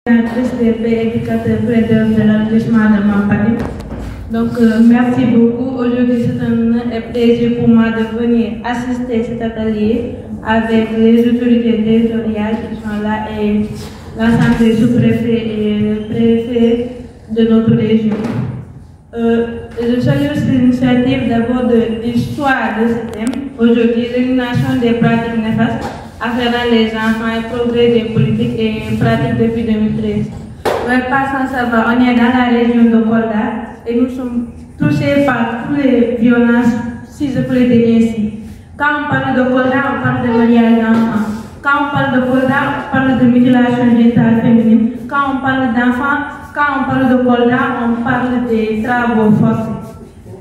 des éducateurs prêteurs de l'arrondissement de Mampati. Donc, merci beaucoup. Aujourd'hui, c'est un plaisir pour moi de venir assister à cet atelier avec les autorités territoriales qui sont là et l'ensemble des sous-préfets et préfets de notre région. Je salue l'initiative d'abord de l'histoire de ce thème. Aujourd'hui, l'élimination des pratiques néfastes afférant les enfants et progrès des politiques et pratiques depuis 2013. Pas sans savoir, on est dans la région de Kolda et nous sommes touchés par toutes les violences, si je peux le dire ainsi. Quand on parle de Kolda, on parle de mariage d'enfants. Quand on parle de Kolda, on parle de mutilation génitale féminine. Quand on parle d'enfants, quand on parle de Kolda, on parle des travaux forcés.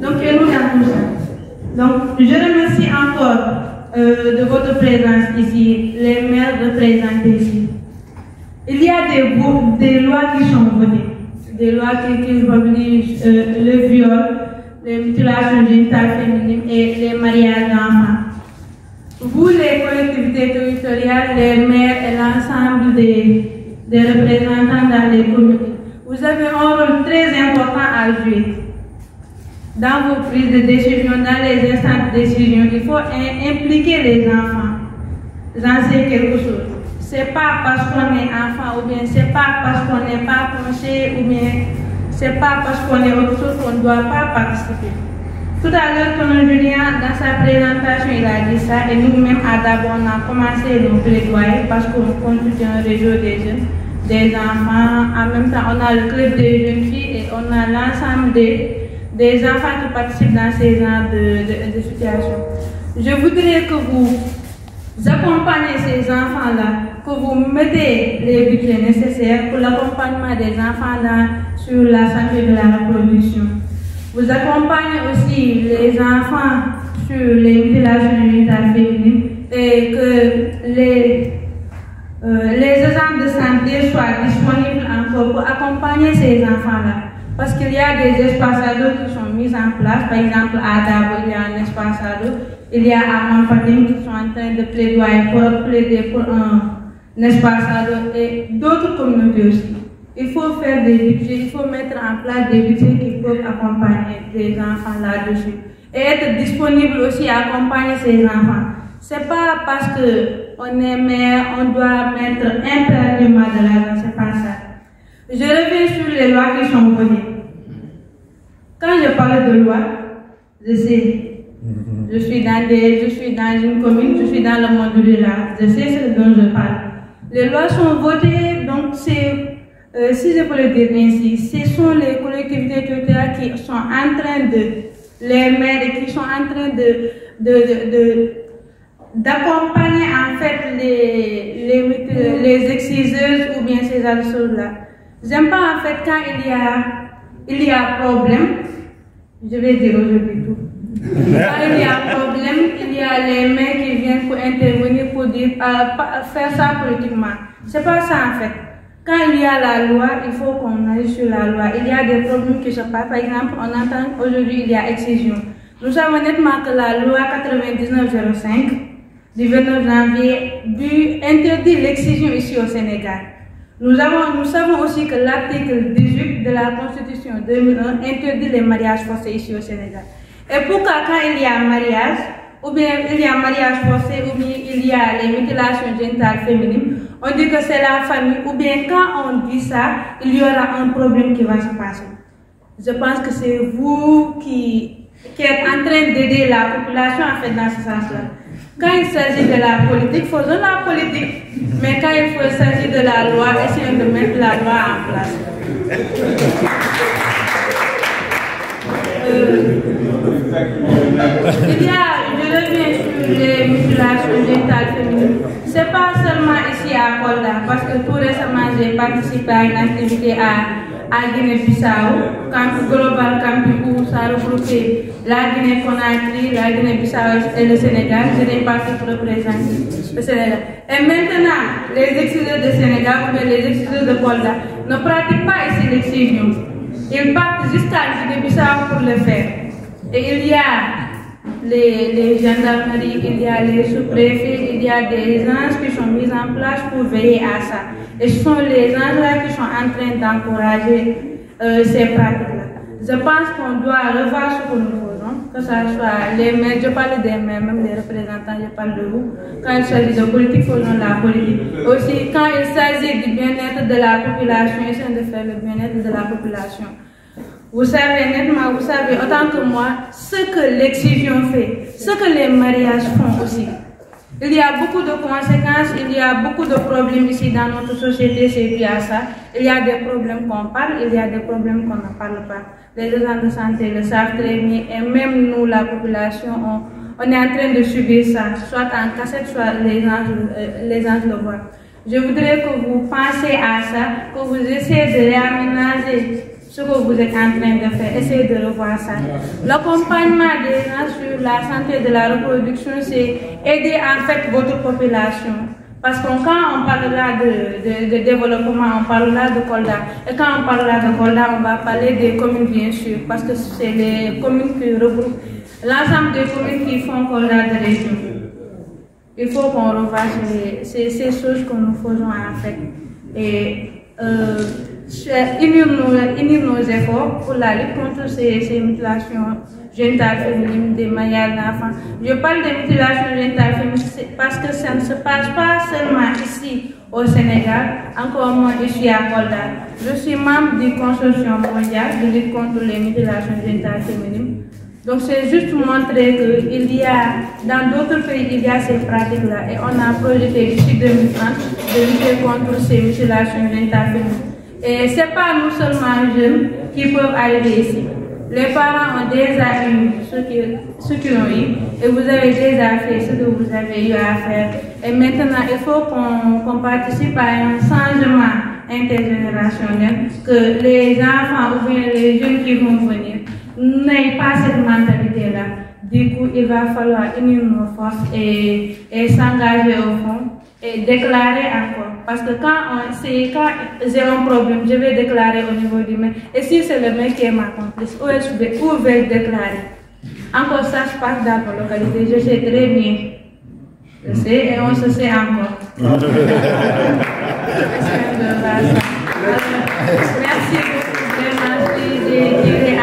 Donc, nous dans tout ça. Donc, je remercie encore de votre présence ici, les maires représentés ici. Il y a des lois qui sont votées, des lois qui obligent le viol, les mutilations génitales féminines et les mariages d'enfants. Vous, les collectivités territoriales, les maires et l'ensemble des représentants dans les communes, vous avez un rôle très important à jouer. Dans vos prises de décision, dans les instants de décision, il faut impliquer les enfants. J'en sais quelque chose. C'est pas parce qu'on est enfant, ou bien c'est pas parce qu'on n'est pas conseiller, ou bien c'est pas parce qu'on est autre chose qu'on ne doit pas participer. Tout à l'heure, Tonton Julien, dans sa présentation, il a dit ça, et nous-mêmes, à d'abord, on a commencé nos plaidoyers parce qu'on constitue un réseau des jeunes, des enfants. En même temps, on a le club des jeunes filles et on a l'ensemble des enfants qui participent dans ces genres de situations. Je voudrais que vous accompagnez ces enfants-là, que vous mettez les budgets nécessaires pour l'accompagnement des enfants sur la santé de la reproduction. Vous accompagnez aussi les enfants sur les mutilations génitales féminines et que les agents de santé soient disponibles encore pour accompagner ces enfants-là. Parce qu'il y a des espaces ados qui sont mis en place. Par exemple, à Dabo, il y a un espace ado. Il y a à Mampatim qui sont en train de plaider pour un espace ado et d'autres communautés aussi. Il faut faire des budgets, il faut mettre en place des budgets qui peuvent accompagner les enfants là-dessus. Et être disponible aussi à accompagner ces enfants. C'est pas parce qu'on est mère, on doit mettre impérativement de l'argent, c'est pas ça. Je reviens sur les lois qui sont votées. Quand je parle de loi, je sais. Je suis dans une commune, je suis dans le monde rural. Je sais ce dont je parle. Les lois sont votées, donc c'est, si je peux le dire ainsi, ce sont les collectivités territoriales qui sont en train les maires qui sont en train d'accompagner en fait les exciseuses ou bien ces choses-là. J'aime pas en fait quand il y a problème, je vais dire aujourd'hui tout. Quand il y a problème, il y a les mains qui viennent pour intervenir pour dire, faire ça politiquement. C'est pas ça en fait. Quand il y a la loi, il faut qu'on agisse sur la loi. Il y a des problèmes qui se passent. Par exemple, on entend aujourd'hui il y a excision. Nous savons nettement que la loi 9905 du 29 janvier interdit l'excision ici au Sénégal. Nous savons aussi que l'article 18 de la Constitution 2001 interdit les mariages forcés ici au Sénégal. Et pourquoi quand il y a mariage, ou bien il y a mariage forcé, ou bien il y a les mutilations génitales féminines, on dit que c'est la famille, ou bien quand on dit ça, il y aura un problème qui va se passer. Je pense que c'est vous qui êtes en train d'aider la population en fait dans ce sens-là. Quand il s'agit de la politique, faisons la politique. Mais quand il s'agit de la loi, essayons de mettre la loi en place. Je reviens sur les mutilations génitales féminines. Ce n'est pas seulement ici à Kolda, parce que tout récemment j'ai participé à une activité à Guinée-Bissau, Global Campus, où ça regroupait la Guinée-Conakry, la Guinée-Bissau et le Sénégal. J'étais partie pour représenter le Sénégal. Et maintenant, les exciseurs de Sénégal ou bien les exciseurs de Kolda ne pratiquent pas ici l'excision. Ils partent jusqu'à Guinée-Bissau pour le faire. Et il y a les gendarmeries, il y a les sous-préfets, il y a des gens qui sont mis en place pour veiller à ça. Et ce sont les gens-là qui sont en train d'encourager ces pratiques-là. Je pense qu'on doit revoir ce que nous faisons, que ce soit les maires, je parle des maires, même les représentants, je parle de vous. Quand il s'agit de politique, faisons la politique. Aussi, quand il s'agit du bien-être de la population, essayons de faire le bien-être de la population. Vous savez nettement, vous savez autant que moi, ce que l'excision fait, ce que les mariages font aussi. Il y a beaucoup de conséquences, il y a beaucoup de problèmes ici dans notre société, c'est dû à ça. Il y a des problèmes qu'on parle, il y a des problèmes qu'on ne parle pas. Les agents de santé le savent très bien et même nous, la population, on est en train de subir ça, soit en cassette, soit les gens le voient. Je voudrais que vous pensiez à ça, que vous essayez de réaménager ce que vous êtes en train de faire, essayez de revoir ça. L'accompagnement des gens sur la santé de la reproduction, c'est aider en fait votre population. Parce que quand on parlera de développement, on parlera de Kolda. Et quand on parlera de Kolda, on va parler des communes bien sûr, parce que c'est les communes qui regroupent l'ensemble des communes qui font Kolda de région. Il faut qu'on revoie ces choses que nous faisons en fait. Et unir nos efforts pour la lutte contre ces mutilations génitales féminines des mariages d'enfants. Je parle de mutilations génitales féminines parce que ça ne se passe pas seulement ici au Sénégal, encore moins ici à Kolda. Je suis membre du consortium mondial de lutte contre les mutilations génitales féminines. Donc c'est juste montrer qu'il y a, dans d'autres pays, il y a ces pratiques-là et on a projeté d'ici 2030 de lutter contre ces mutilations génitales féminines. Et ce n'est pas nous seulement jeunes qui peuvent arriver ici. Les parents ont déjà eu ce qu'ils ont eu et vous avez déjà fait ce que vous avez eu à faire. Et maintenant, il faut qu'on participe à un changement intergénérationnel, que les enfants ou bien les jeunes qui vont venir n'aient pas cette mentalité-là. Du coup, il va falloir unir nos forces et s'engager au fond et déclarer encore. Parce que quand j'ai un problème, je vais déclarer au niveau du maire. Et si c'est le maire qui est ma complice, où vais-je déclarer? Encore ça se passe dans la localité, je sais très bien. Je sais et on se sait encore. Merci beaucoup, vraiment, j'ai tiré à